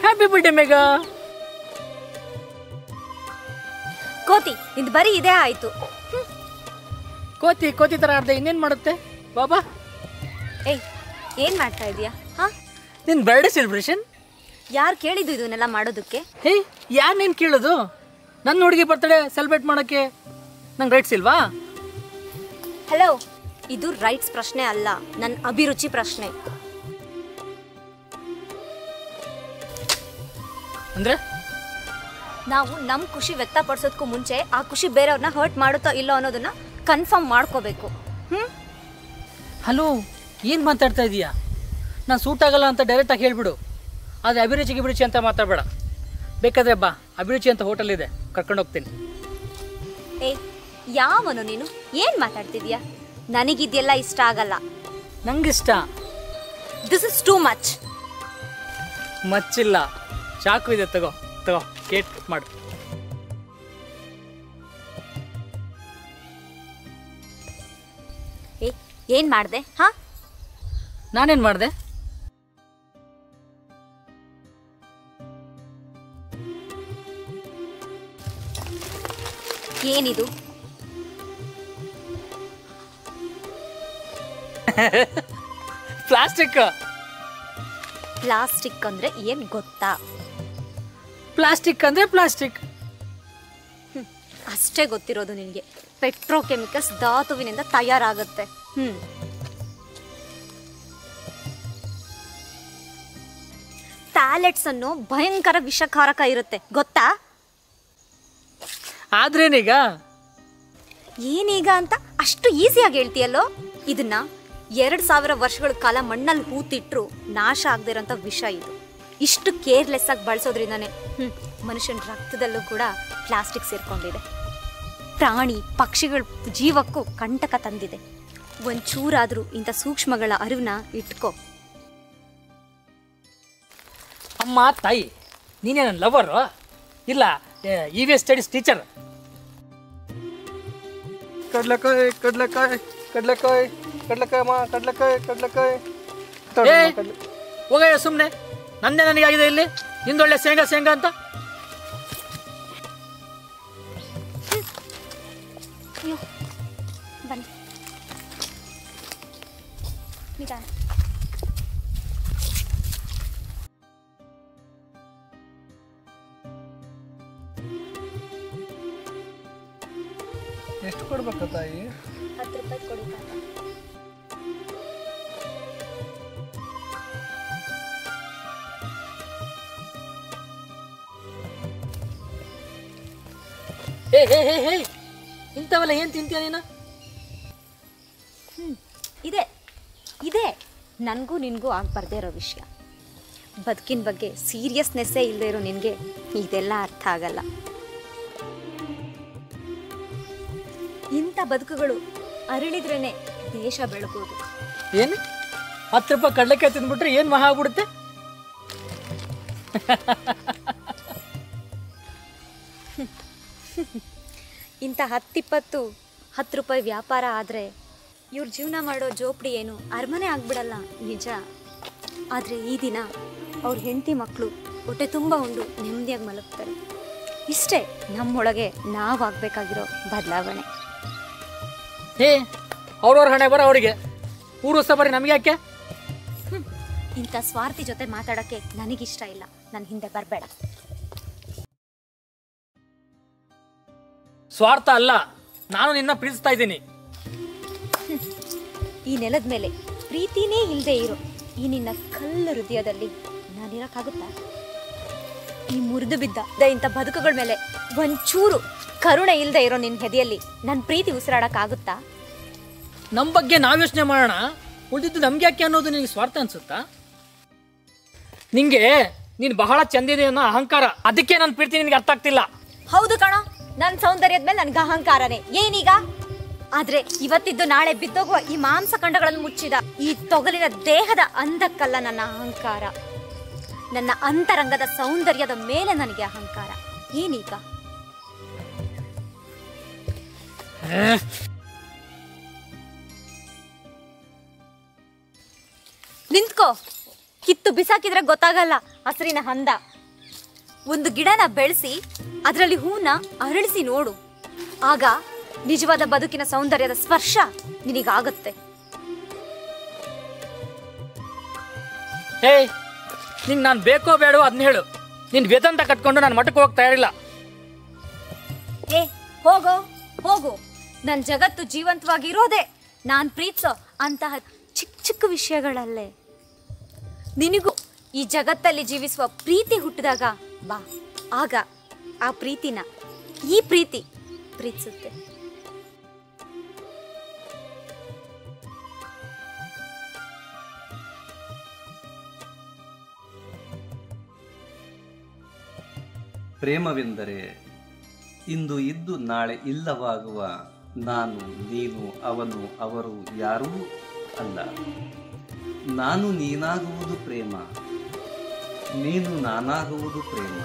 Happy birthday Megha. ಕೋತಿ ಇದು ಬರೀ ಇದೇ ಆಯ್ತು. ಕೋತಿ ಕೋತಿ ತರ ಆಡ್ದೆ ಇನ್ನೇನ್ ಮಾಡುತ್ತೆ ಬಾಬಾ. ಏಯ್ ಏನ್ ಮಾಡ್ತಾ ಇದೀಯಾ? ಹಾ, ನಿನ್ ಬರ್ಡೇ ಸೆಲೆಬ್ರೇಷನ್ ಯಾರು ಕೇಳಿದ್ದು ಇದನ್ನೆಲ್ಲ ಮಾಡೋದಕ್ಕೆ? ಹೇ, ಯಾರು ನೀನು ಕೇಳೋದು? ನನ್ನ ಹುಡುಗಿ ಬರ್ತಡೇ ಸೆಲೆಬ್ರೇಟ್ ಮಾಡೋಕ್ಕೆ ನಂಗೆ ರೈಟ್ಸ್ ಇಲ್ವಾ? ಹಲೋ, ಇದು ರೈಟ್ಸ್ ಪ್ರಶ್ನೆ ಅಲ್ಲ, ನನ್ನ ಅಭಿರುಚಿ ಪ್ರಶ್ನೆ. ಅಂದ್ರೆ ನಾವು ನಮ್ಮ ಖುಷಿ ವ್ಯಕ್ತಪಡಿಸೋದಕ್ಕೂ ಮುಂಚೆ ಆ ಖುಷಿ ಬೇರೆಯವ್ರನ್ನ ಹರ್ಟ್ ಮಾಡುತ್ತೋ ಇಲ್ಲೋ ಅನ್ನೋದನ್ನ ಕನ್ಫರ್ಮ್ ಮಾಡ್ಕೋಬೇಕು. ಹಲೋ, ಏನು ಮಾತಾಡ್ತಾ ಇದೀಯಾ? ನಾನು ಸೂಟ್ ಆಗಲ್ಲ ಅಂತ ಡೈರೆಕ್ಟಾಗಿ ಹೇಳಿಬಿಡು. ಆದರೆ ಅಭಿರುಚಿ ಅಂತ ಮಾತಾಡಬೇಡ. ಬೇಕಾದರೆ ಬಾ, ಅಭಿರುಚಿ ಅಂತ ಹೋಟೆಲ್ ಇದೆ, ಕರ್ಕೊಂಡು ಹೋಗ್ತೀನಿ. ಏಯ್ ಯಾವನು ನೀನು? ಏನು ಮಾತಾಡ್ತಿದ್ಯಾ? ನನಗಿದೆಲ್ಲ ಇಷ್ಟ ಆಗಲ್ಲ. ನಂಗಿಷ್ಟ. This is too much. ಮಚ್ಚಿಲ್ಲ, ಚಾಕು ಇದೆ, ತಗೋ ತಗೋ, ಕೇಟ್ ಮಾಡು. ಏನ್ ಮಾಡ್ದೆ? ಹಾ, ನಾನೇನು ಮಾಡಿದೆ? ಏನಿದು? ಪ್ಲಾಸ್ಟಿಕ್. ಪ್ಲಾಸ್ಟಿಕ್ ಅಂದ್ರೆ ಏನ್ ಗೊತ್ತಾ? ಪ್ಲಾಸ್ಟಿಕ್ ಅಂದ್ರೆ ಪ್ಲಾಸ್ಟಿಕ್ ಅಷ್ಟೇ ಗೊತ್ತಿರೋದು ನಿನಗೆ. ಪೆಟ್ರೋಕೆಮಿಕಲ್ಸ್ ಧಾತುವಿನಿಂದ ತಯಾರಾಗುತ್ತೆ. ಪ್ಯಾಲೆಟ್ಸ್ ಅನ್ನು ಭಯಂಕರ ವಿಷಕಾರಕ ಇರುತ್ತೆ, ಗೊತ್ತಾ? ಆದ್ರೇನೀಗ? ಏನೀಗ ಅಂತ ಅಷ್ಟು ಈಸಿಯಾಗಿ ಹೇಳ್ತೀಯಲ್ಲೋ. ಇದನ್ನ 2000 ವರ್ಷಗಳ ಕಾಲ ಮಣ್ಣಲ್ಲಿ ಹೂತಿಟ್ರು ನಾಶ ಆಗದಿರೋಂಥ ವಿಷ ಇದು. ಇಷ್ಟು ಕೇರ್ಲೆಸ್ ಆಗಿ ಬಳಸೋದ್ರಿಂದಾನೆ ಮನುಷ್ಯನ ರಕ್ತದಲ್ಲೂ ಕೂಡ ಪ್ಲಾಸ್ಟಿಕ್ ಸೇರ್ಕೊಂಡಿದೆ. ಪ್ರಾಣಿ ಪಕ್ಷಿಗಳ ಜೀವಕ್ಕೂ ಕಂಟಕ ತಂದಿದೆ. ಒಂಚೂರಾದರೂ ಇಂಥ ಸೂಕ್ಷ್ಮಗಳ ಅರಿವನ್ನ ಇಟ್ಕೋ. ಅಮ್ಮ ತಾಯಿ, ನೀನೇ ನನ್ನ ಲವರು? ಇಲ್ಲ, EVS ಸ್ಟಡೀಸ್ ಟೀಚರ್. ಕಡ್ಲೆಕಾಯಿ ಕಡ್ಲೆಕಾಯಿ ಕಡ್ಲೆಕಾಯಿ ಕಡ್ಲೆಕಾಯಿ ಅಮ್ಮ, ಕಡ್ಲೆಕಾಯಿ ಕಡ್ಲೆಕಾಯಿ. ಹೋಗ ಸುಮ್ಮನೆ, ನಂದೇ ನನಗಾಗಿದೆ ಇಲ್ಲಿ. ನಿಂದೊಳ್ಳೆ ಶೇಂಗಾ ಅಂತ. ಅಯ್ಯೋ ಬನ್ನಿ ನಿಧಾನ. ಎಷ್ಟು ಕೊಡ್ಬೇಕು ತಾಯಿ? 10 ರೂಪಾಯಿ ಕೊಡಿ ತಾತ. ಹೇ, ಇಂಥವೆಲ್ಲ ಏನು ತಿಂತೀಯ ನೀನು? ಇದೆ ನನಗೂ ನಿನಗೂ ಆಗ್ಬಾರ್ದೇ ಇರೋ ವಿಷಯ. ಬದುಕಿನ ಬಗ್ಗೆ ಸೀರಿಯಸ್ನೆಸ್ಸೇ ಇಲ್ಲದೆ ಇರೋ ನಿನಗೆ ಇದೆಲ್ಲ ಅರ್ಥ ಆಗಲ್ಲ. ಇಂಥ ಬದುಕುಗಳು ಅರಳಿದ್ರೇನೆ ದೇಶ ಬೆಳಗೋದು. ಏನು 10 ರೂಪಾಯಿ ಕಡ್ಲೆಕಾಯಿ ತಿಂದ್ಬಿಟ್ರೆ ಏನು ಮಹಾ ಆಗ್ಬಿಡುತ್ತೆ? ಇಂಥ 10 ರೂಪಾಯಿ ವ್ಯಾಪಾರ ಆದರೆ ಇವ್ರ ಜೀವನ ಮಾಡೋ ಜೋಪಡಿ ಏನು ಅರಮನೆ ಆಗ್ಬಿಡಲ್ಲ, ನಿಜ. ಆದರೆ ಈ ದಿನ ಅವ್ರ ಹೆಂಡತಿ ಮಕ್ಕಳು ಹೊಟ್ಟೆ ತುಂಬ ಉಂಡು ನೆಮ್ಮದಿಯಾಗಿ ಮಲಗ್ತಾರೆ. ಇಷ್ಟೇ ನಮ್ಮೊಳಗೆ ನಾವಾಗಬೇಕಾಗಿರೋ ಬದಲಾವಣೆ. ಅವ್ರವ್ರ ಹಣೆ ಬರೋ ಅವರಿಗೆ ಊರು ಬರೀ ನಮಗೆ ಯಾಕೆ? ಇಂಥ ಸ್ವಾರ್ಥಿ ಜೊತೆ ಮಾತಾಡೋಕ್ಕೆ ನನಗಿಷ್ಟ ಇಲ್ಲ. ನನ್ನ ಹಿಂದೆ ಬರಬೇಡ. ಸ್ವಾರ್ಥ ಅಲ್ಲ, ನಾನು ನಿನ್ನ ಪ್ರೀತಿಸ್ತಾ ಇದ್ದೀನಿ. ಈ ನೆಲದ ಮೇಲೆ ಪ್ರೀತಿನೇ ಇಲ್ಲದೆ ಇರೋ ಈ ನಿನ್ನ ಕಲ್ಲು ಹೃದಯದಲ್ಲಿ ನಾನಿರೋಕ್ಕಾಗುತ್ತಾ? ಈ ಮುರಿದು ಬಿದ್ದ ಇಂಥ ಬದುಕುಗಳ ಮೇಲೆ ಒಂಚೂರು ಕರುಣೆ ಇಲ್ಲದೆ ಇರೋ ನಿನ್ನ ಹೆದೆಯಲ್ಲಿ ನನ್ನ ಪ್ರೀತಿ ಉಸಿರಾಡೋಕ್ಕಾಗುತ್ತಾ? ನಮ್ಮ ಬಗ್ಗೆ ನಾವು ಯೋಚನೆ ಮಾಡೋಣ, ಉಳಿದಿದ್ದು ನಮ್ಗೆ ಯಾಕೆ ಅನ್ನೋದು ನಿನಗೆ ಸ್ವಾರ್ಥ ಅನ್ಸುತ್ತಾ? ನಿಂಗೆ ನೀನು ಬಹಳ ಚಂದಿದೆ ಅನ್ನೋ ಅಹಂಕಾರ, ಅದಕ್ಕೆ ನನ್ನ ಪ್ರೀತಿ ನಿನಗೆ ಅರ್ಥ ಆಗ್ತಿಲ್ಲ. ಹೌದು ಕಣೋ, ನನ್ನ ಸೌಂದರ್ಯದ ಮೇಲೆ ನನಗೆ ಅಹಂಕಾರನೇ. ಏನೀಗ? ಆದ್ರೆ ಇವತ್ತಿದ್ದು ನಾಳೆ ಬಿದ್ದೋಗುವ ಈ ಮಾಂಸಖಂಡಗಳನ್ನು ಮುಚ್ಚಿದ ಈ ತೊಗಲಿನ ದೇಹದ ಅಂದಕ್ಕಲ್ಲ ನನ್ನ ಅಹಂಕಾರ. ನನ್ನ ಅಂತರಂಗದ ಸೌಂದರ್ಯದ ಮೇಲೆ ನನಗೆ ಅಹಂಕಾರ. ಏನೀಗ? ನಿಂತ್ಕೋ. ಕಿತ್ತು ಬಿಸಾಕಿದ್ರೆ ಗೊತ್ತಾಗಲ್ಲ ಹಸಿರಿನ ಹಂದ. ಒಂದು ಗಿಡನ ಬೆಳೆಸಿ ಅದರಲ್ಲಿ ಹೂನ ಅರಳಿಸಿ ನೋಡು, ಆಗ ನಿಜವಾದ ಬದುಕಿನ ಸೌಂದರ್ಯದ ಸ್ಪರ್ಶ ನಿನಗಾಗುತ್ತೆ. ಹೇ, ನಿಂಗೆ ನಾನು ಬೇಕೋ ಬೇಡೋ ಅದನ್ನ ಹೇಳು. ನಿನ್ನ ವೇದಾಂತ ಕಟ್ಕೊಂಡು ನಾನು ಮಠಕ್ಕೆ ಹೋಗಕ್ಕೆ ತಯಾರಿಲ್ಲ. ಏ ಹೋಗೋ ಹೋಗು. ನನ್ನ ಜಗತ್ತು ಜೀವಂತವಾಗಿರೋದೇ ನಾನು ಪ್ರೀತಿಸೋ ಅಂತಹ ಚಿಕ್ಕ ಚಿಕ್ಕ ವಿಷಯಗಳಲ್ಲೇ. ನಿನಗೂ ಈ ಜಗತ್ತಲ್ಲಿ ಜೀವಿಸುವ ಪ್ರೀತಿ ಹುಟ್ಟಿದಾಗ ಬಾ, ಆಗ ಆ ಪ್ರೀತಿನ ಈ ಪ್ರೀತಿ ಪ್ರೀತಿಸುತ್ತೆ. ಪ್ರೇಮವೆಂದರೆ ಇಂದು ಇದ್ದು ನಾಳೆ ಇಲ್ಲವಾಗುವ ನಾನು, ನೀನು, ಅವನು, ಅವರು ಯಾರೂ ಅಲ್ಲ. ನಾನು ನೀನಾಗುವುದು ಪ್ರೇಮ, ನೀನು ನಾನಾಗುವುದು ಪ್ರೇಮ.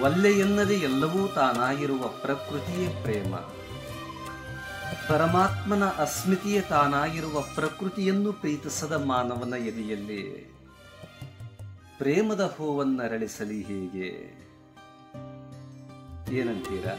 ಒಲ್ಲೆ ಎನ್ನದೆ ಎಲ್ಲವೂ ತಾನಾಗಿರುವ ಪ್ರಕೃತಿಯೇ ಪ್ರೇಮ. ಪರಮಾತ್ಮನ ಅಸ್ಮಿತೆಯೇ ತಾನಾಗಿರುವ ಪ್ರಕೃತಿಯನ್ನು ಪ್ರೀತಿಸದ ಮಾನವನ ಎದೆಯಲ್ಲಿ ಪ್ರೇಮದ ಹೂವನ್ನರಳಿಸಲಿ ಹೇಗೆ? ಏನಂತೀರಾ?